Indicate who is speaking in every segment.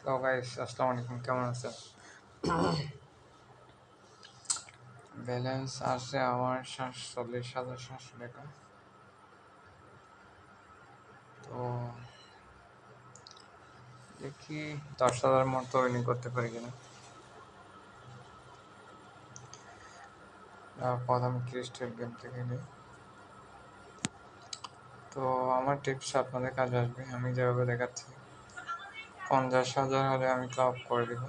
Speaker 1: Hello guys, আসসালামু আলাইকুম। কেমন আছেন? ব্যালেন্স আছে আমার 47,700 টাকা। তো দেখি 10,000 মতো উইনিং করতে পারি কিনা। প্রথম ক্রিস্টাল গেম থেকে নিই। তো আমার টিপস আপনাদের কাজে আসবে। আমি যেভাবে দেখাচ্ছি 50,000 হলে আমি ক্লাব করে দিব।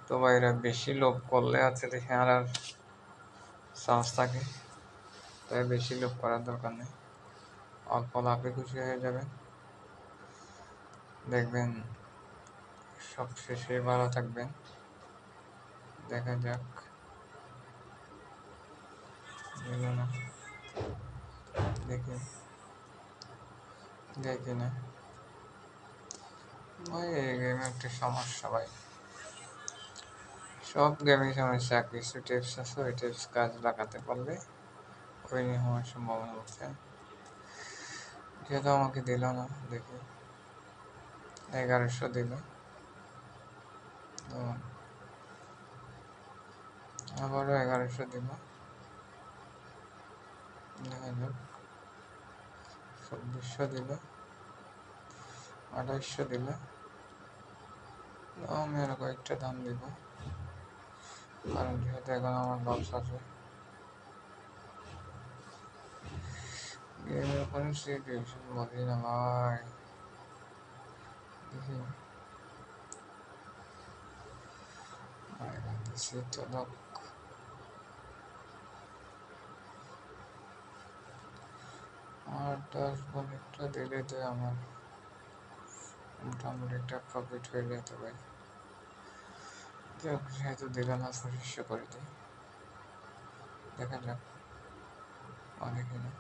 Speaker 1: তো ভাইরা বেশি লোভ করলে আছে দেখে আর চান্স থাকে, তাই বেশি লোভ করার দরকার নেই। অল্প লাভে খুশি হয়ে যাবেন, দেখবেন সব শেষে ভালো থাকবেন। দেখা যাক না, দেখি দেখি না ভাই, এই গেমে একটা সমস্যা ভাই। সব গেমে সমস্যা, কিছু টিপস আছে, ওই টিপস কাজ লাগাতে পারলে উইনিং হওয়ার সম্ভাবনা হচ্ছে। যেহেতু আমাকে দিল না, দেখি 1100 দিল, তো আবারও 1100 দিল। দেখা যাক 2400 দিল, 2800 দিল। আমি আরো কয়েকটা দাম দিব, কারণ যেহেতু এখন আমার লস আছে। গেমের কোনো সিচুয়েশন বলি না ভাই, দেখি দিছি তো লোক। আর 10 একটা দিলে তো আমার মোটামুটি একটা প্রফিট হয়ে যেত ভাই। যেহেতু দিল না, 2500 করে দিই, দেখা যাক অনেক না।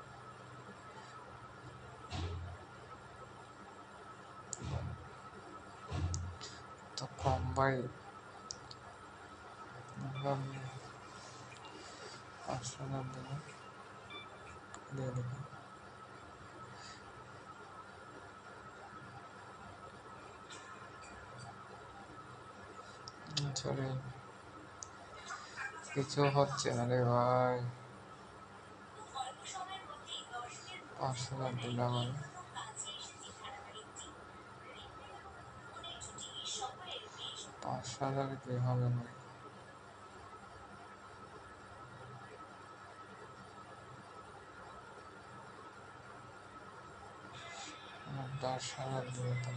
Speaker 1: তো কম ভাই, 5,000 দিল, দিয়ে দেখি। চলে কিছু হচ্ছে না রে ভাই। 5,000 দিলাম আমি, 5,000 কি হবে ভাই? 10,000 দিলে তো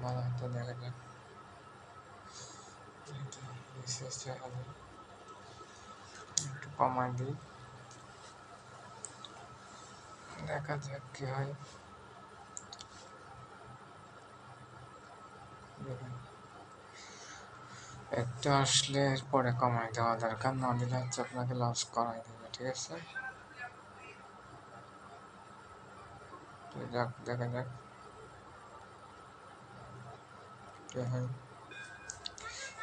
Speaker 1: ভালো হতো, দেখা যাক। বিশেষ হবে, একটু কমাই দিই, দেখা যাক কি হয়। দেখুন, একটা আসলে পরে কমাই দেওয়া দরকার, না দিলে হচ্ছে আপনাকে লস করাই দেবে, ঠিক আছে? তো যাক, দেখা যাক কি হয়।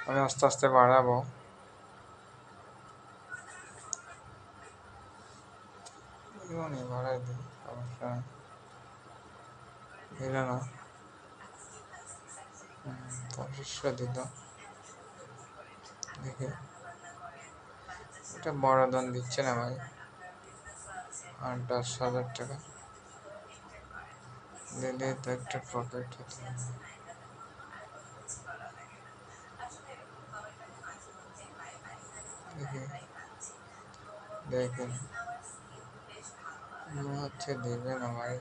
Speaker 1: আমি আস্তে আস্তে বাড়াবো, বাড়াই দিই, সমস্যা নেই। দিল না, 2500 দিল, দেখি। এটা বড় দাম দিচ্ছে না ভাই, আর 10,000 টাকা দিলে তো একটা প্রফিট হতো। দেখি দেখি, মনে হচ্ছে দেবে না ভাই।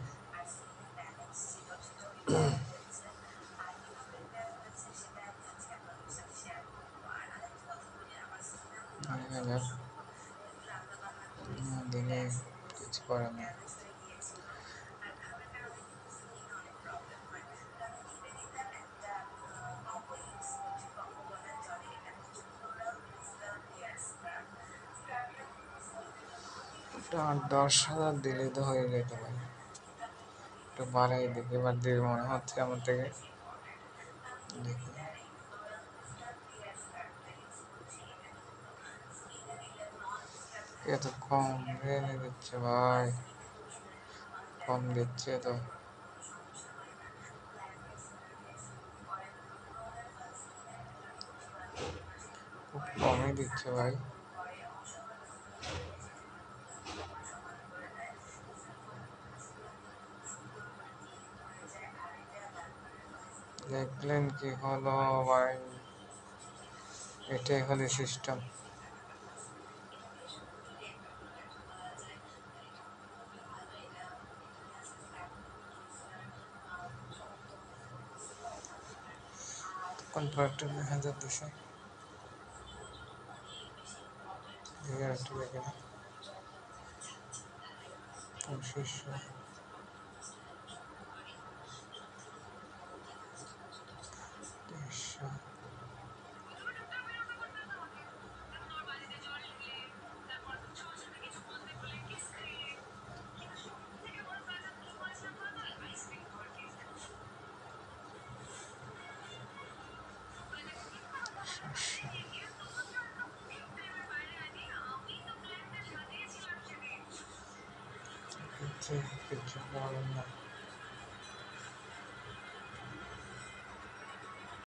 Speaker 1: দেখা যাক, দিলে কিছু করার নেই। আর 10,000 দিলেই তো হয়ে যেত ভাই। একটু বাড়াই দেখি, এবার দেবে মনে হচ্ছে আমার থেকে, দেখি। এত কম রেনে দিচ্ছে ভাই, কম দিচ্ছে তো। খুব কমই দিচ্ছে ভাই। দেখলেন কি হলো ভাই, এটাই হলো সিস্টেম। কন্ট্রাক্টর 1000 দিছে, একটু দেখে না, 2500, 2300। কিছু কিছু বলেন না।